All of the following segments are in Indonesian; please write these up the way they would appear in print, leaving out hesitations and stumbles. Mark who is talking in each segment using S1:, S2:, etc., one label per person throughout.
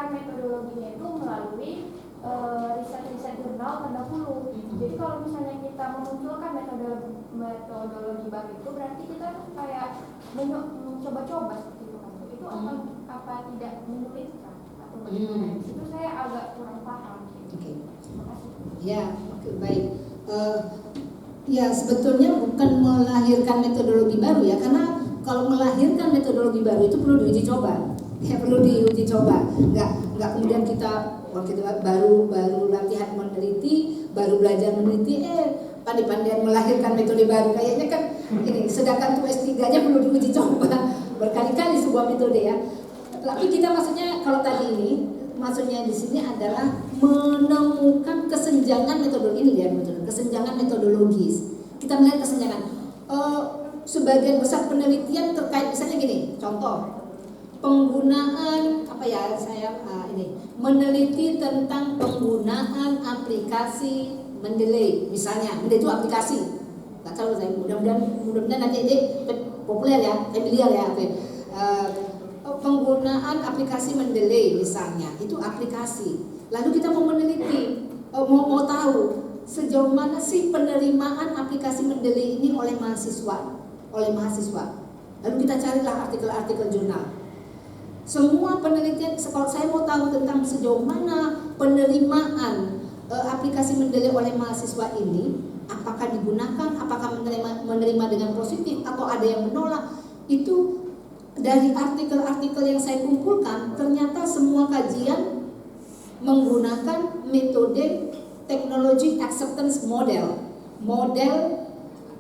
S1: kan metodologinya itu melalui riset-riset jurnal terdahulu. Jadi kalau misalnya kita memunculkan metodologi baru itu berarti kita kayak mencoba-coba seperti itu kan. Itu apa tidak menyulitkan atau bagaimana? Itu saya agak kurang paham.
S2: Oke.
S1: Terima kasih.
S2: Ya, oke, baik. Ya sebetulnya bukan melahirkan metodologi baru ya, karena kalau melahirkan metodologi baru itu perlu diuji coba. Ya perlu diuji coba. Nggak kemudian kita baru latihan meneliti, baru belajar meneliti, pandai-pandai melahirkan metode baru. Kayaknya kan ini, sedangkan tuh S3-nya perlu diuji coba berkali-kali sebuah metode ya. Tapi kita maksudnya kalau tadi ini, maksudnya di sini adalah menemukan kesenjangan metode ini ya, kesenjangan metodologis. Kita melihat kesenjangan. Sebagian besar penelitian terkait misalnya gini, contoh penggunaan meneliti tentang penggunaan aplikasi Mendeley misalnya. Mendeley itu aplikasi, nggak tahu saya, mudah-mudahan nanti ini populer ya, familiar ya. Penggunaan aplikasi Mendeley misalnya, itu aplikasi. Lalu kita mau meneliti, mau tahu sejauh mana sih penerimaan aplikasi Mendeley ini oleh mahasiswa. Lalu kita carilah artikel-artikel jurnal. Semua penelitian, kalau saya mau tahu tentang sejauh mana penerimaan aplikasi Mendeley oleh mahasiswa ini, apakah digunakan, apakah menerima dengan positif atau ada yang menolak, itu dari artikel-artikel yang saya kumpulkan, ternyata semua kajian menggunakan metode Technology Acceptance Model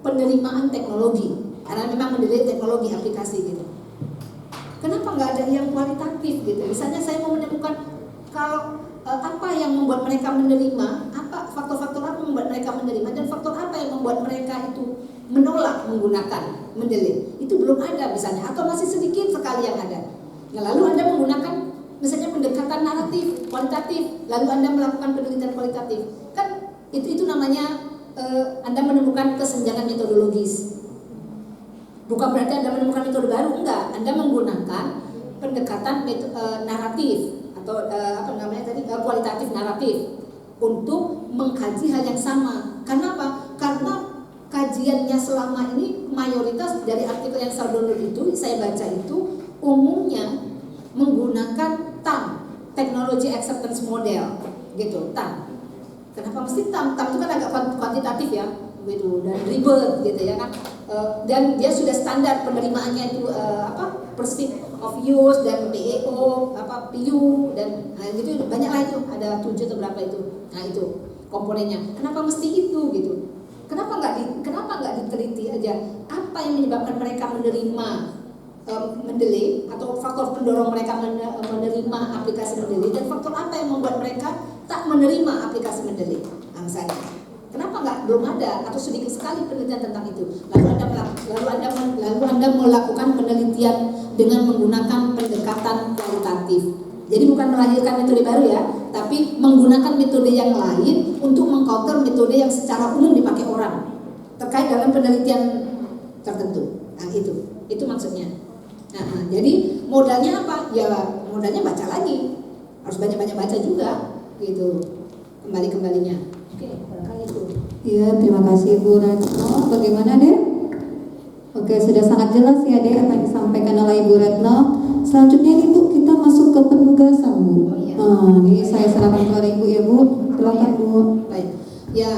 S2: penerimaan teknologi, karena memang Mendeley teknologi aplikasi gitu. Kenapa nggak ada yang kualitatif gitu? Misalnya saya mau menemukan kalau apa yang membuat mereka menerima, apa faktor-faktor apa yang membuat mereka menerima, dan faktor apa yang membuat mereka itu menolak menggunakan Mendeley. Itu belum ada misalnya, atau masih sedikit sekali yang ada. Nah, lalu Anda menggunakan misalnya pendekatan naratif, kualitatif, lalu Anda melakukan penelitian kualitatif. Kan itu namanya Anda menemukan kesenjangan metodologis. Bukan berarti Anda menemukan metode baru, enggak. Anda menggunakan pendekatan naratif atau kualitatif naratif untuk mengkaji hal yang sama. Karena apa? Karena kajiannya selama ini mayoritas dari artikel yang saya download itu, saya baca itu umumnya menggunakan TAM, Technology Acceptance Model, gitu, TAM. Kenapa mesti TAM? TAM itu kan agak kuantitatif ya, gitu, dan ribet gitu ya kan. Dan dia sudah standar penerimaannya itu percent of use dan PEO, PU dan gitu, banyak lah itu, ada 7 atau berapa itu. Nah itu komponennya. Kenapa mesti itu gitu? Kenapa nggak diteliti aja apa yang menyebabkan mereka menerima Mendeley, atau faktor pendorong mereka menerima aplikasi Mendeley, dan faktor apa yang membuat mereka tak menerima aplikasi Mendeley. Misalnya, kenapa belum ada atau sedikit sekali penelitian tentang itu. Lalu Anda melakukan penelitian dengan menggunakan pendekatan kualitatif. Jadi bukan melahirkan metode baru ya, tapi menggunakan metode yang lain untuk mengcounter metode yang secara umum dipakai orang terkait dalam penelitian tertentu. Nah itu maksudnya. Nah, jadi modalnya apa? Ya modalnya baca lagi, harus banyak-banyak baca juga, gitu. Kembalinya. Oke, barangkali itu.
S3: Iya, terima kasih Bu Retno. Bagaimana Dek? Oke, sudah sangat jelas ya Dek apa yang disampaikan oleh Ibu Retno. Selanjutnya nih Bu, kita masuk ke penugasan Bu. Ini saya serahkan kepada Ibu ya Bu. Silakan Bu.
S2: Baik. Ya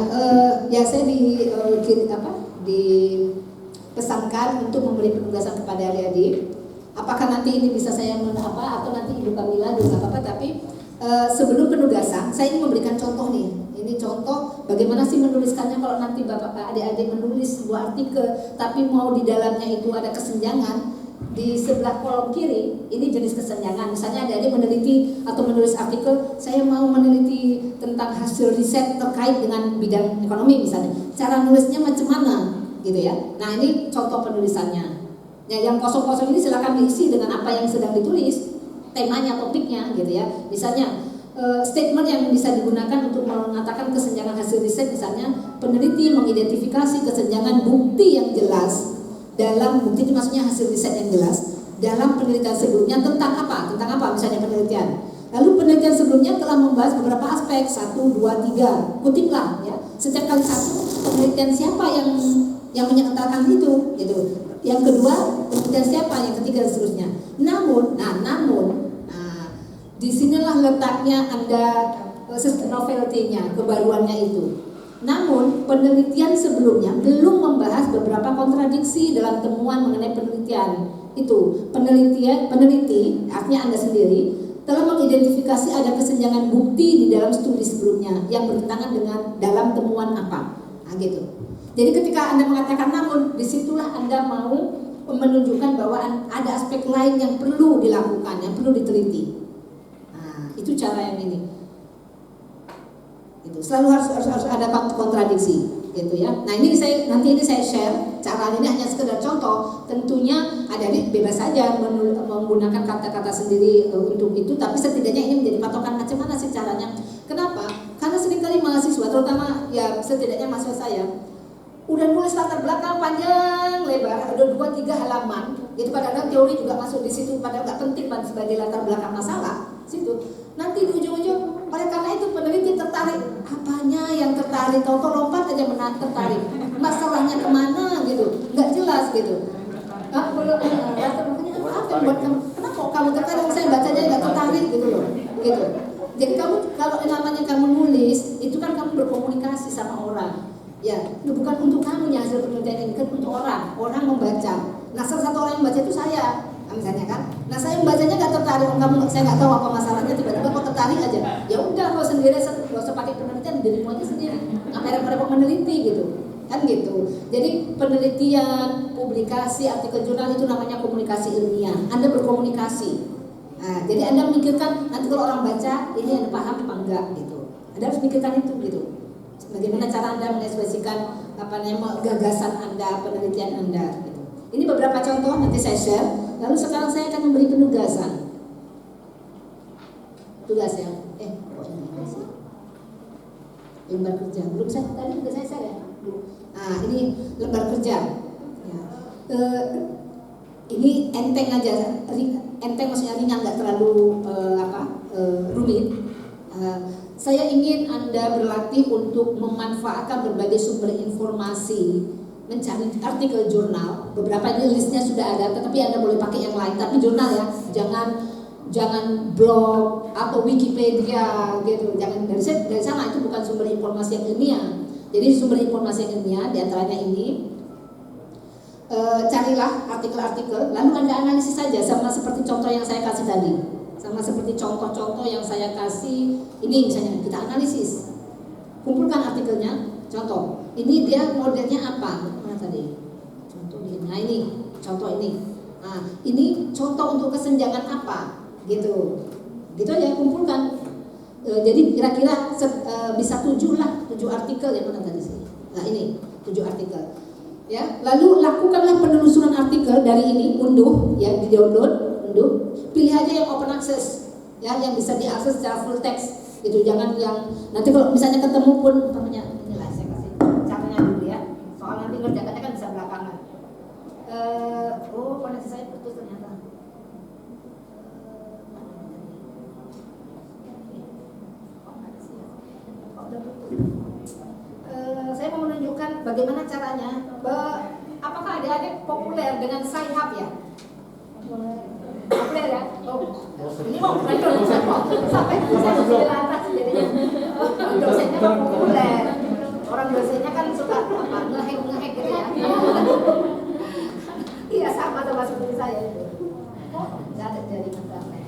S2: saya dipesankan untuk memberi penugasan kepada adik-adik. Apakah nanti ini bisa saya atau nanti Ibu Kamila juga apa-apa, tapi sebelum penugasan saya ingin memberikan contoh nih. Ini contoh bagaimana sih menuliskannya kalau nanti Bapak adik-adik menulis sebuah artikel tapi mau di dalamnya itu ada kesenjangan. Di sebelah kolom kiri ini jenis kesenjangan. Misalnya adik-adik meneliti atau menulis artikel, saya mau meneliti tentang hasil riset terkait dengan bidang ekonomi misalnya. Cara nulisnya macam mana gitu ya. Nah, ini contoh penulisannya. Ya, yang kosong-kosong ini silakan diisi dengan apa yang sedang ditulis, temanya, topiknya gitu ya. Misalnya statement yang bisa digunakan untuk mengatakan kesenjangan hasil riset, misalnya peneliti mengidentifikasi kesenjangan bukti yang jelas dalam bukti itu maksudnya hasil riset yang jelas dalam penelitian sebelumnya tentang apa misalnya penelitian. Lalu penelitian sebelumnya telah membahas beberapa aspek, 1, 2, 3. Kutiplah ya. Setiap kali satu penelitian siapa yang menyatakan itu gitu. Yang kedua, penelitian siapa, yang ketiga dan seterusnya. Namun disinilah letaknya Anda novelty-nya, kebaruannya itu. Namun penelitian sebelumnya belum membahas beberapa kontradiksi dalam temuan mengenai penelitian itu. Peneliti, artinya Anda sendiri, telah mengidentifikasi ada kesenjangan bukti di dalam studi sebelumnya yang bertentangan dengan dalam temuan apa. Nah, gitu. Jadi ketika Anda mengatakan namun, disitulah Anda mau menunjukkan bahwa ada aspek lain yang perlu dilakukan, yang perlu diteliti. Nah, itu cara yang ini. Itu selalu harus ada kontradiksi, gitu ya. Nah nanti ini saya share cara ini hanya sekedar contoh. Tentunya ada bebas saja menggunakan kata-kata sendiri untuk itu, tapi setidaknya ini menjadi patokan macam mana sih caranya. Kenapa? Karena seringkali mahasiswa, terutama ya setidaknya mahasiswa saya, udah nulis latar belakang panjang lebar, ada 2-3 halaman, gitu. Padahal teori juga masuk di situ, padahal nggak penting sebagai latar belakang masalah situ. Nanti di ujung-ujung, oleh karena itu peneliti tertarik, apanya yang tertarik, tau lompat aja tertarik, masalahnya kemana gitu, nggak jelas gitu. Latar belakangnya apa yang buat kamu? Kenapa kamu tertarik? Saya bacanya nggak tertarik gitu loh, gitu. Jadi kamu kalau namanya kamu nulis, itu kan kamu berkomunikasi sama orang. Ya, itu bukan untuk kamu yang hasil penelitian ini, kan untuk orang membaca. Nah, salah satu orang yang membaca itu saya, misalnya kan. Nah, saya membacanya nggak tertarik, saya nggak tahu apa masalahnya, tiba-tiba kok tertarik aja. Ya udah, kalau sendiri, nggak usah pakai penelitian, dirimu aja sendiri. Nggak repot-repot meneliti gitu, kan gitu. Jadi penelitian, publikasi, artikel jurnal itu namanya komunikasi ilmiah. Anda berkomunikasi. Nah, jadi Anda memikirkan nanti kalau orang baca ini Anda paham apa enggak gitu. Anda harus pikirkan itu gitu. Bagaimana cara Anda mengekspresikan gagasan Anda, penelitian Anda gitu. Ini beberapa contoh nanti saya share. Lalu sekarang saya akan memberi penugasan. Tugas ya. Lembar kerja. Belum saya tadi sudah saya share ya. Nah, ini lembar kerja. Ya. Ini enteng aja, enteng maksudnya ringan, nggak terlalu rumit. Saya ingin Anda berlatih untuk memanfaatkan berbagai sumber informasi, mencari artikel jurnal. Beberapa ini listnya sudah ada, tetapi Anda boleh pakai yang lain. Tapi jurnal ya, jangan blog atau Wikipedia gitu. Jangan dari sana, itu bukan sumber informasi yang ilmiah. Jadi sumber informasi yang ilmiah diantaranya ini. Carilah artikel-artikel, lalu Anda analisis saja sama seperti contoh yang saya kasih tadi. Sama seperti contoh-contoh yang saya kasih ini, misalnya kita analisis, kumpulkan artikelnya. Contoh, ini dia modelnya apa? Mana tadi? Contoh ini. Nah ini, contoh ini. Nah ini contoh untuk kesenjangan apa? Gitu aja, kumpulkan. Jadi kira-kira bisa 7 artikel yang mana tadi sih? Nah ini 7 artikel. Ya, lalu lakukanlah penelusuran artikel dari ini, unduh, ya, di download, unduh. Pilih aja yang open access, ya, yang bisa diakses secara full text. Gitu, jangan yang nanti kalau misalnya ketemu pun, namanya inilah saya kasih caranya dulu ya. Soal nanti ngerjakannya kan bisa belakangan. Koneksi saya putus ternyata. Saya mau menunjukkan bagaimana caranya. Apakah adik-adik populer dengan Sci-Hub ya? Populer ya? Ini mau belajar sampai saya di lantas jadinya. Dosennya kan populer. Orang dosennya kan suka nge-hack gitu ya. Iya, sama seperti saya itu. Nggak ada jaringan sampai.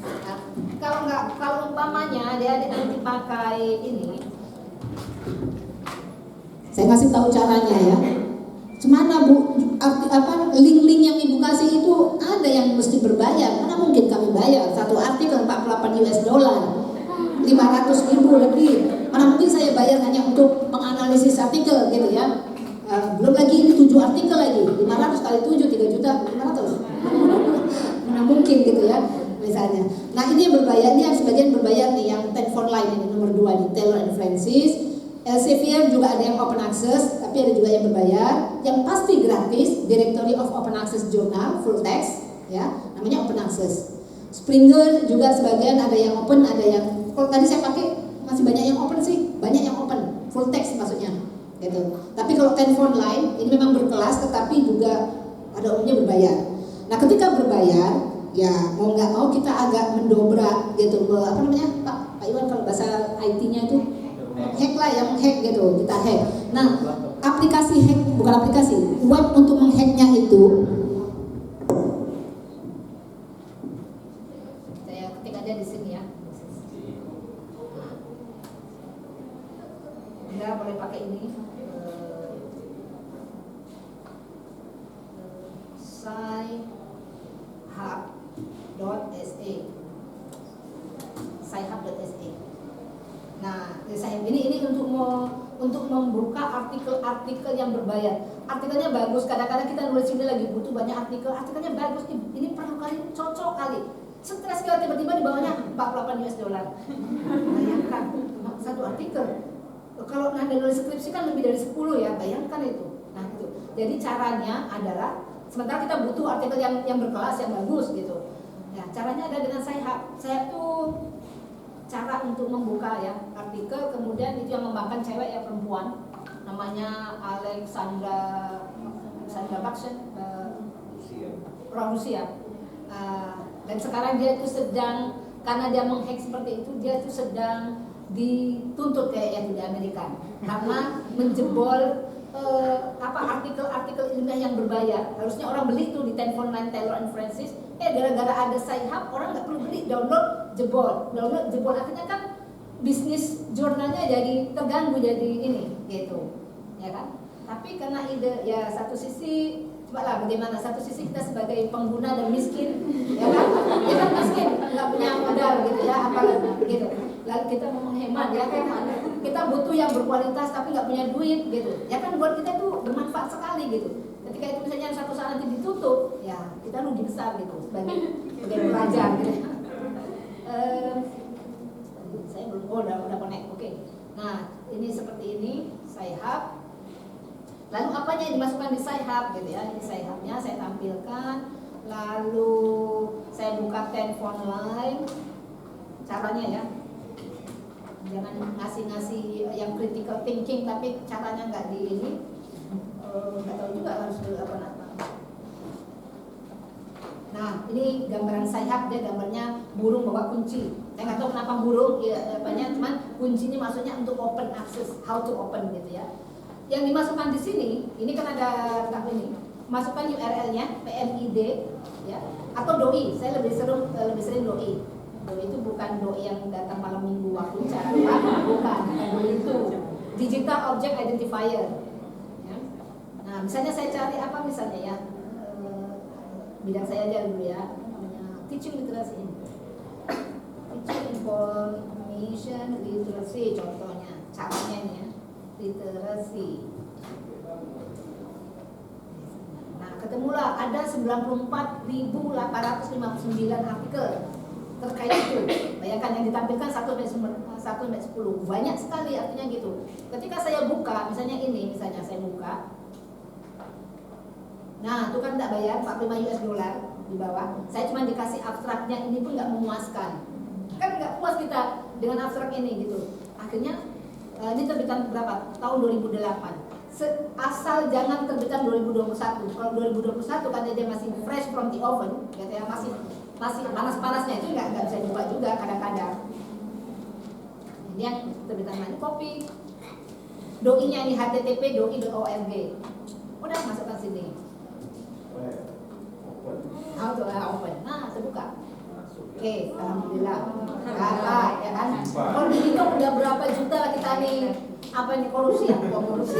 S2: Nah, kalau umpamanya adik-adik nanti pakai ini, saya kasih tahu caranya ya. Cemana Bu, link-link yang Ibu kasih itu ada yang mesti berbayar. Mana mungkin kami bayar satu artikel $48, 500.000 lebih. Mana mungkin saya bayar hanya untuk menganalisis artikel gitu ya. Belum lagi ini 7 artikel lagi, 500 kali 7 3.500.000. Mana mungkin gitu ya, misalnya. Nah ini yang berbayar, ini yang sebagian berbayar nih, yang Tenford Line ini nomor 2 nih, Taylor and Francis. Elsevier juga ada yang open access, tapi ada juga yang berbayar. Yang pasti gratis, Directory of Open Access Journal full text, ya, namanya open access. Springer juga sebagian ada yang open, ada yang, kalau tadi saya pakai masih banyak yang open sih, banyak yang open, full text maksudnya gitu. Tapi kalau telepon line ini memang berkelas, tetapi juga ada umumnya berbayar. Nah ketika berbayar, ya mau nggak mau kita agak mendobrak gitu, apa namanya Pak Iwan kalau bahasa IT-nya itu hack lah, yang hack gitu, kita hack. Nah aplikasi hack, bukan aplikasi, web untuk menghacknya itu, saya ketik aja di sini ya. Anda boleh pakai ini, sci-hub.sa. Nah, ini untuk membuka artikel-artikel yang berbayar. Artikelnya bagus, kadang-kadang kita nulis ini lagi butuh banyak artikelnya bagus, ini perlu kali, cocok kali. Stres kalau tiba-tiba di bawahnya $48. Bayangkan, satu artikel. Kalau Anda nulis skripsi kan lebih dari 10 ya, bayangkan itu. Nah itu. Jadi caranya adalah, sementara kita butuh artikel yang berkelas, yang bagus gitu. Ya, caranya ada dengan Sci-hub. Saya tuh cara untuk membuka ya artikel, kemudian itu yang mengembangkan cewek ya, perempuan, namanya Alexandra Baksen, orang Rusia. Dan sekarang dia itu sedang, karena dia menghack seperti itu, dia itu sedang dituntut kayaknya di Amerika karena menjebol artikel-artikel ilmiah yang berbayar. Harusnya orang beli tuh di Telepon Line Taylor and Francis, gara-gara ada Sci-hub orang nggak perlu beli, download jebol, akhirnya kan bisnis jurnalnya jadi terganggu, jadi ini gitu ya kan. Tapi karena ide ya, satu sisi coba lah bagaimana, satu sisi kita sebagai pengguna dan miskin ya kan, kita miskin nggak punya modal gitu ya, apalagi gitu. Lalu kita mau menghemat ya, kita butuh yang berkualitas tapi nggak punya duit gitu ya kan, buat kita tuh bermanfaat sekali gitu. Ketika itu misalnya satu saat nanti ditutup ya, kita rugi besar gitu sebagai pelajar gitu. Saya belum, udah connect, oke. Nah ini seperti ini Sci-hub. Lalu apanya yang dimasukkan di Sci-hub gitu ya, ini Sci-hubnya saya tampilkan. Lalu saya buka telepon line, caranya ya, jangan ngasih yang critical thinking tapi caranya nggak di ini, nggak tahu juga harus apa. Nah ini gambaran Sci-hub, dia gambarnya burung bawa kunci. Saya nggak tahu kenapa burung ya, banyak, cuman kuncinya maksudnya untuk open access, how to open gitu ya. Yang dimasukkan di sini, ini kan ada ini, masukkan URL-nya PMID ya, atau doi. Saya lebih sering doi. Doi itu bukan doi yang datang malam minggu waktu cara, bukan doi itu digital object identifier ya. Nah misalnya saya cari apa misalnya ya, bidang saya aja dulu ya, namanya teaching literacy, teaching information literacy contohnya, caranya ini ya, literasi. Nah ketemulah ada 94.859 artikel terkait itu. Bayangkan yang ditampilkan 1-10, banyak sekali artinya gitu. Ketika saya buka, misalnya ini, misalnya saya buka, nah itu kan tidak bayar $45 di bawah. Saya cuma dikasih abstraknya, ini pun nggak memuaskan. Kan nggak puas kita dengan abstrak ini gitu. Akhirnya ini terbitan berapa? Tahun 2008. Asal jangan terbitan 2021. Kalau 2021 kan dia masih fresh from the oven, katanya masih panas-panasnya, itu nggak bisa dibuka juga kadang-kadang. Ini yang terbitan mana? Copy. Doi-nya ini http doi.org. Udah masukkan sini. Open. Nah, terbuka. Oke, alhamdulillah. Kakak, ya kan? Kalau dihitung udah berapa juta kita nih, apa ini korupsi ya? Korupsi.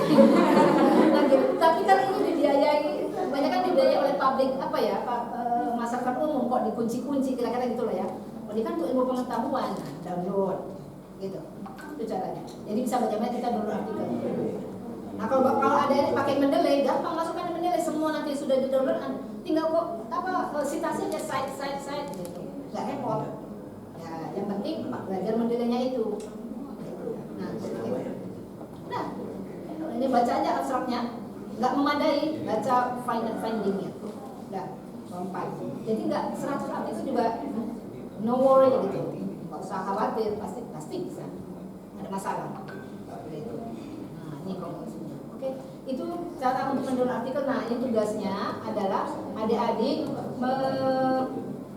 S2: Nah, gitu. Tapi kan ini dibiayai, banyak kan dibiayai oleh publik apa ya? Masyarakat umum kok dikunci-kunci kira-kira gitu loh ya. Ini kan untuk ilmu pengetahuan, download, gitu. Itu caranya. Jadi bisa bagaimana kita download artikel. Nah kalau ada yang pakai Mendeley, gampang masukkan di Mendeley, semua nanti sudah di download, tinggal kok citasi aja site gitu, nggak repot. Ya yang penting belajar Mendeley-nya itu. Nah, nah ini baca aja abstraknya, nggak memadai, baca findingnya, udah sampai. Jadi nggak 100 artikel juga no worry gitu, nggak usah khawatir, pasti bisa, nggak ada masalah. Gitu. Nah ini konklusinya. Oke, itu cara untuk mendownload artikel. Nah ini tugasnya adalah adik-adik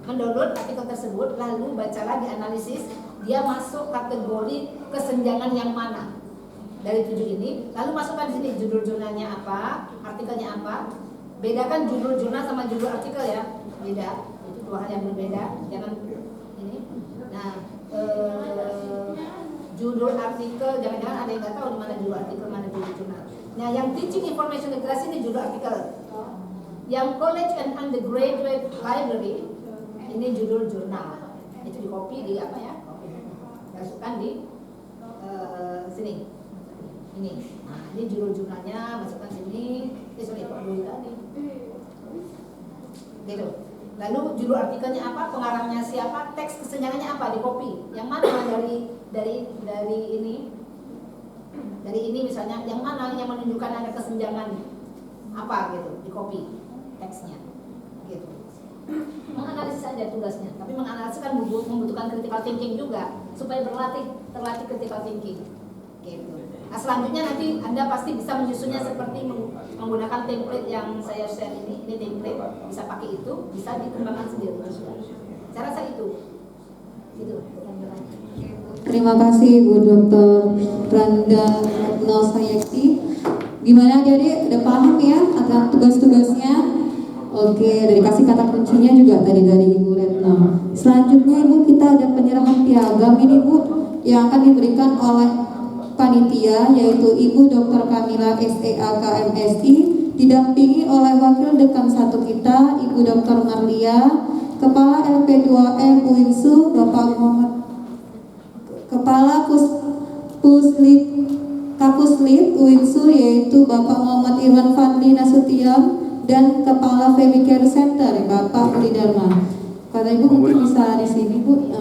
S2: mendownload artikel tersebut, lalu baca lagi, analisis dia masuk kategori kesenjangan yang mana dari 7 ini, lalu masukkan di sini judul jurnalnya apa, artikelnya apa. Bedakan judul jurnal sama judul artikel ya, beda, itu dua hal yang berbeda, jangan ini. Nah judul artikel, jangan-jangan ada yang nggak tahu di mana judul artikel, mana judul jurnal. Nah yang teaching information literacy ini judul artikel, yang college and undergraduate library ini judul jurnal. Itu di copy di apa ya, masukkan di sini ini. Nah ini judul jurnalnya, masukkan sini. Sorry, kok dulu tadi gitu. Lalu judul artikelnya apa, pengarangnya siapa, teks kesenjangannya apa, di copy. Yang mana dari ini misalnya, yang mana yang menunjukkan ada kesenjangan apa gitu, di copy teksnya gitu. Menganalisis saja tugasnya, tapi menganalisis kan membutuhkan critical thinking juga, supaya terlatih critical thinking gitu. Nah selanjutnya nanti Anda pasti bisa menyusunnya seperti menggunakan template yang saya share ini template, bisa pakai itu, bisa dikembangkan sendiri. Saya rasa itu gitu.
S3: Terima kasih Bu Dr. Randa Retno Sayekti. Gimana adik-adik, udah paham ya akan tugas-tugasnya? Oke, dari kasih kata kuncinya juga tadi dari Ibu Retno. Selanjutnya Ibu, kita ada penyerahan piagam ini Bu, yang akan diberikan oleh panitia, yaitu Ibu Dr. Kamila SEAK MSI, didampingi oleh Wakil Dekan 1 kita, Ibu Dr. Marlia, Kepala LP2M UINSU, Bapak Muhammad, Kepala Kapuslit UINSU, yaitu Bapak Muhammad Irwan Fadli Nasution, dan Kepala Femicare Center, Bapak Budi Dharma. Kata Ibu mungkin bisa di sini Bu,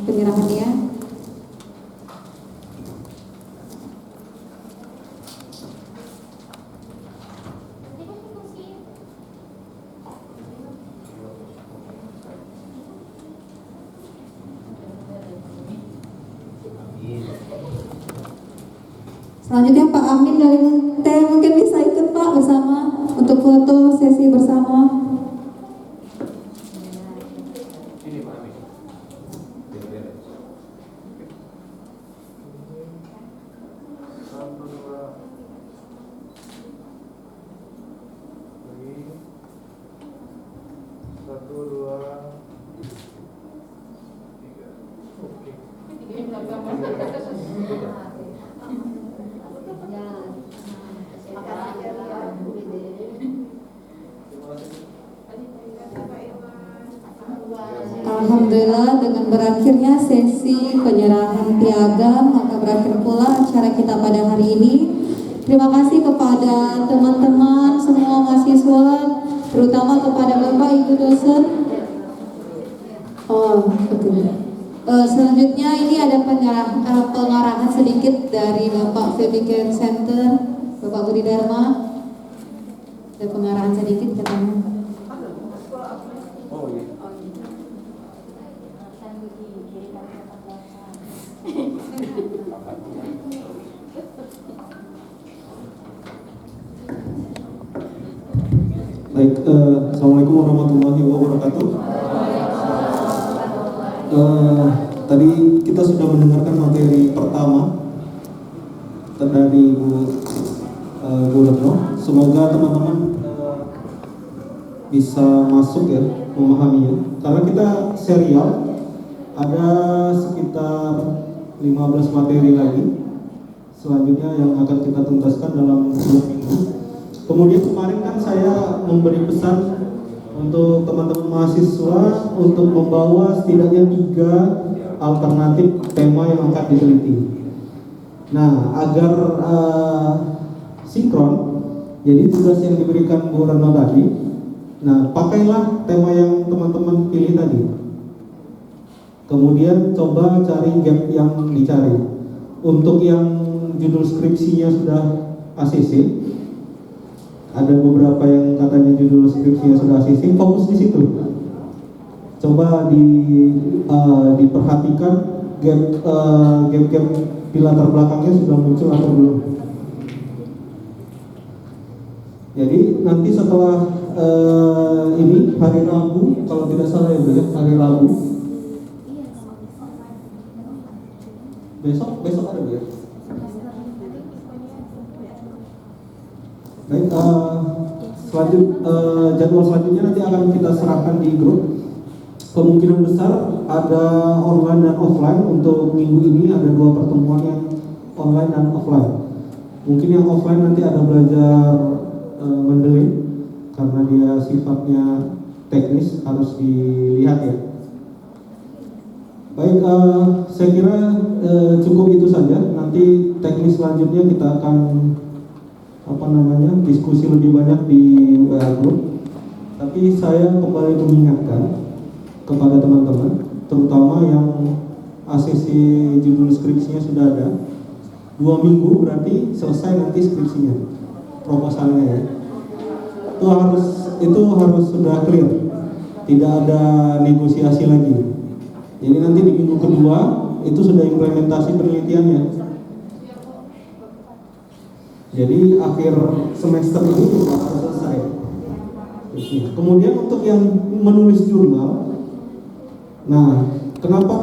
S3: penyerahannya. Selanjutnya Pak Amin dari T mungkin bisa ikut Pak bersama untuk foto sesi bersama.
S4: Ini Pak Amin. Satu, dua, tiga. Oke.
S3: Alhamdulillah, dengan berakhirnya sesi penyerahan piagam, maka berakhir pula acara kita pada hari ini. Terima kasih kepada teman-teman semua mahasiswa, terutama kepada Bapak Ibu dosen. Oh, betul. Selanjutnya ini ada pengarahan sedikit dari Bapak Femicare Center, Bapak Budi Dharma. Ada pengarahan sedikit katanya.
S4: Oh iya.
S5: Baik, Assalamualaikum warahmatullahi wabarakatuh. Tadi kita sudah mendengarkan materi pertama dari Bu Retno. Semoga teman-teman bisa masuk ya, memahaminya. Karena kita serial, ada sekitar 15 materi lagi selanjutnya yang akan kita tuntaskan dalam 2 minggu. Kemudian kemarin kan saya memberi pesan untuk teman-teman mahasiswa untuk membawa setidaknya 3 alternatif tema yang akan diteliti. Nah, agar sinkron, jadi tugas yang diberikan Bu Retno tadi, nah pakailah tema yang teman-teman pilih tadi. Kemudian coba cari gap yang dicari. Untuk yang judul skripsinya sudah ACC, ada beberapa yang katanya judul skripsinya sudah ACC, fokus di situ. Coba diperhatikan gap di latar belakangnya sudah muncul atau belum. Jadi nanti setelah ini hari Rabu, kalau tidak salah ya Bu ya, hari Rabu. Besok ada Bu ya. Baik, jadwal selanjutnya nanti akan kita serahkan di grup. Kemungkinan besar ada online dan offline. Untuk minggu ini ada 2 pertemuan yang online dan offline. Mungkin yang offline nanti ada belajar mendeling karena dia sifatnya teknis, harus dilihat ya. Baik, saya kira cukup itu saja. Nanti teknis selanjutnya kita akan diskusi lebih banyak di WA Group. Tapi saya kembali mengingatkan kepada teman-teman, terutama yang ACC judul skripsinya sudah ada, 2 minggu berarti selesai nanti skripsinya, proposalnya ya. Itu harus sudah clear, tidak ada negosiasi lagi. Jadi nanti di minggu kedua itu sudah implementasi penelitiannya. Jadi akhir semester ini sudah harus selesai. Kemudian untuk yang menulis jurnal, nah kenapa